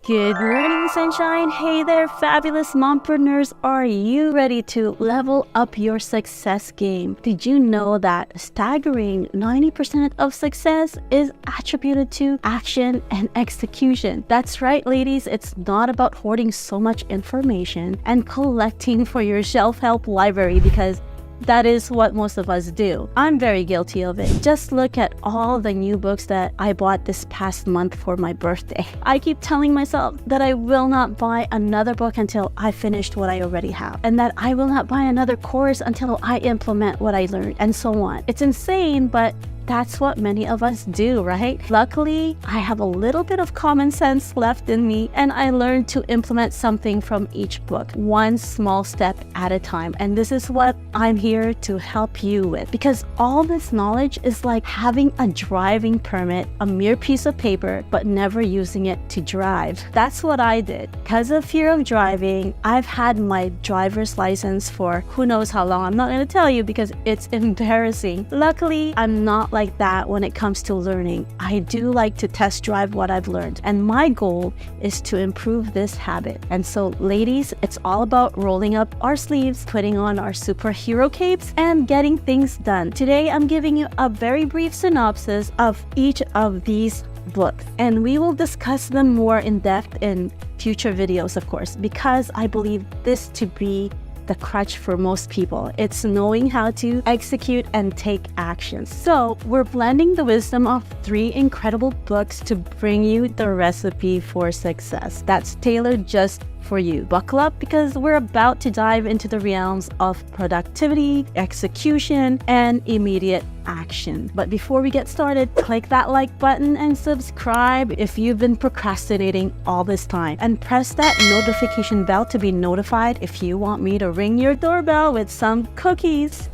Good morning, sunshine. Hey there, fabulous mompreneurs. Are you ready to level up your success game? Did you know that a staggering 90% of success is attributed to action and execution? That's right, ladies. It's not about hoarding so much information and collecting for your self-help library, because that is what most of us do. I'm very guilty of it. Just look at all the new books that I bought this past month for my birthday. I keep telling myself that I will not buy another book until I finished what I already have, and that I will not buy another course until I implement what I learned, and so on. It's insane, but that's what many of us do, right? Luckily, I have a little bit of common sense left in me, and I learned to implement something from each book, one small step at a time. And this is what I'm here to help you with, because all this knowledge is like having a driving permit, a mere piece of paper, but never using it to drive. That's what I did. Because of fear of driving, I've had my driver's license for who knows how long. I'm not going to tell you because it's embarrassing. Luckily, I'm not like that when it comes to learning. I do like to test drive what I've learned, and my goal is to improve this habit. And so, ladies, it's all about rolling up our sleeves, putting on our superhero capes, and getting things done. Today, I'm giving you a very brief synopsis of each of these books, and we will discuss them more in depth in future videos, of course, because I believe this to be the crutch for most people. It's knowing how to execute and take action. So we're blending the wisdom of 3 incredible books to bring you the recipe for success that's tailored just for you. Buckle up, because we're about to dive into the realms of productivity, execution, and immediate action. But before we get started, click that like button and subscribe if you've been procrastinating all this time, and press that notification bell to be notified if you want me to ring your doorbell with some cookies.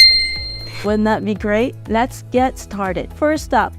Wouldn't that be great? Let's get started. First up,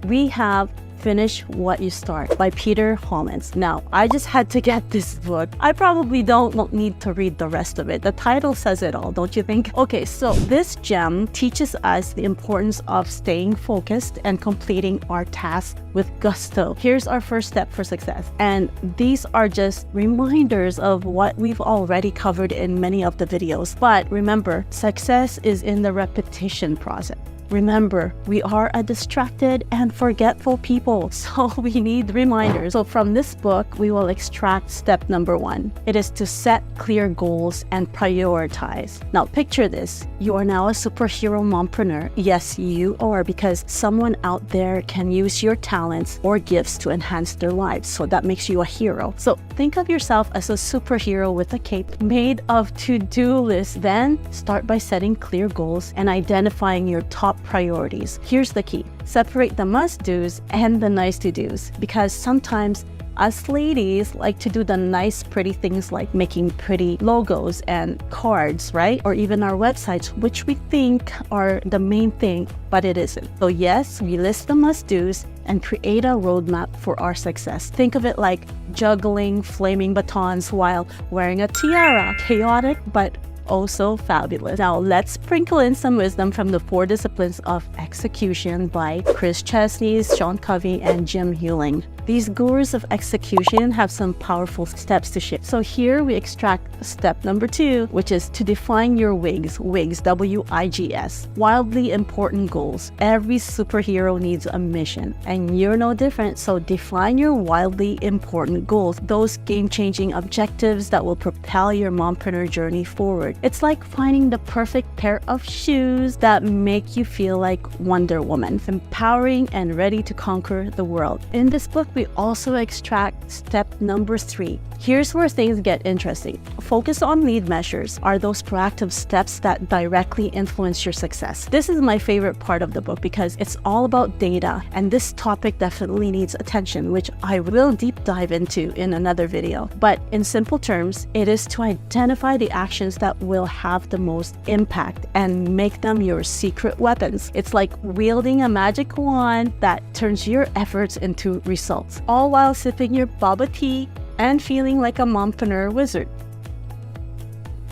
we have Finish What You Start by Peter Hollins. Now, I just had to get this book. I probably don't need to read the rest of it. The title says it all, don't you think? Okay, so this gem teaches us the importance of staying focused and completing our tasks with gusto. Here's our first step for success. And these are just reminders of what we've already covered in many of the videos. But remember, success is in the repetition process. Remember, we are a distracted and forgetful people, so we need reminders. So from this book, we will extract step number 1. It is to set clear goals and prioritize. Now, picture this. You are now a superhero mompreneur. Yes, you are, because someone out there can use your talents or gifts to enhance their lives. So that makes you a hero. So think of yourself as a superhero with a cape made of to-do lists. Then start by setting clear goals and identifying your top priorities. Here's the key. Separate the must-dos and the nice-to-dos, because sometimes us ladies like to do the nice, pretty things like making pretty logos and cards, right? Or even our websites, which we think are the main thing, but it isn't. So yes, we list the must-dos and create a roadmap for our success. Think of it like juggling flaming batons while wearing a tiara. Chaotic, but also fabulous. Now, let's sprinkle in some wisdom from the 4 Disciplines of Execution by Chris Chesney, Sean Covey, and Jim Hewling. These gurus of execution have some powerful steps to share. So here we extract step number 2, which is to define your WIGs, W-I-G-S, wildly important goals. Every superhero needs a mission, and you're no different. So define your wildly important goals, those game-changing objectives that will propel your mompreneur journey forward. It's like finding the perfect pair of shoes that make you feel like Wonder Woman, empowering and ready to conquer the world. In this book, we also extract step number 3. Here's where things get interesting. Focus on lead measures are those proactive steps that directly influence your success. This is my favorite part of the book because it's all about data, and this topic definitely needs attention, which I will deep dive into in another video. But in simple terms, it is to identify the actions that will have the most impact and make them your secret weapons. It's like wielding a magic wand that turns your efforts into results, all while sipping your boba tea and feeling like a mompreneur wizard.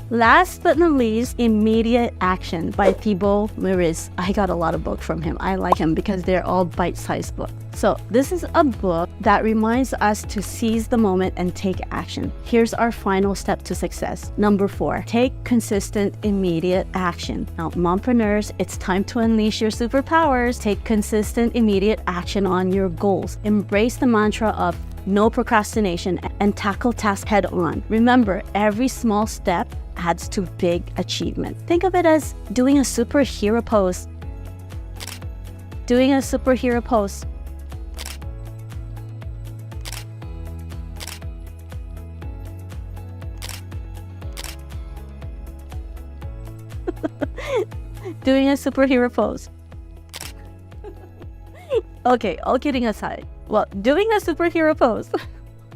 Last but not least, Immediate Action by Thibaut Maurice. I got a lot of books from him. I like him because they're all bite-sized books. So this is a book that reminds us to seize the moment and take action. Here's our final step to success. Number 4, take consistent, immediate action. Now, mompreneurs, it's time to unleash your superpowers. Take consistent, immediate action on your goals. Embrace the mantra of no procrastination and tackle tasks head on. Remember, every small step adds to big achievement. Think of it as doing a superhero pose. Doing a superhero pose. Doing a superhero pose. Okay, all kidding aside. Well, doing a superhero pose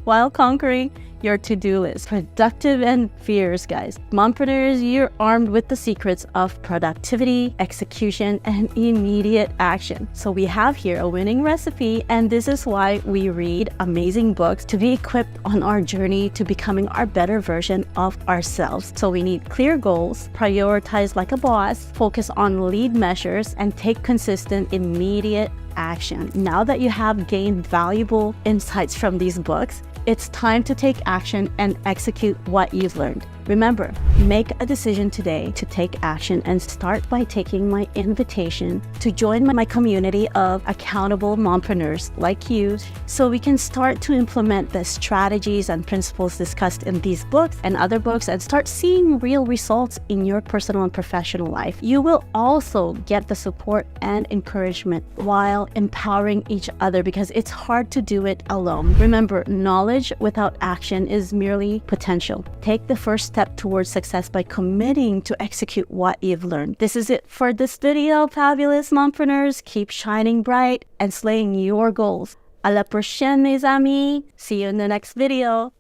while conquering your to-do list. Productive and fierce, guys. Mompreneurs, you're armed with the secrets of productivity, execution, and immediate action. So we have here a winning recipe, and this is why we read amazing books to be equipped on our journey to becoming our better version of ourselves. So we need clear goals, prioritize like a boss, focus on lead measures, and take consistent, immediate action. Now that you have gained valuable insights from these books, it's time to take action and execute what you've learned. Remember, make a decision today to take action and start by taking my invitation to join my community of accountable mompreneurs like you, so we can start to implement the strategies and principles discussed in these books and other books and start seeing real results in your personal and professional life. You will also get the support and encouragement while empowering each other, because it's hard to do it alone. Remember, knowledge without action is merely potential. Take the first step towards success by committing to execute what you've learned. This is it for this video, fabulous mompreneurs. Keep shining bright and slaying your goals. À la prochaine, mes amis. See you in the next video.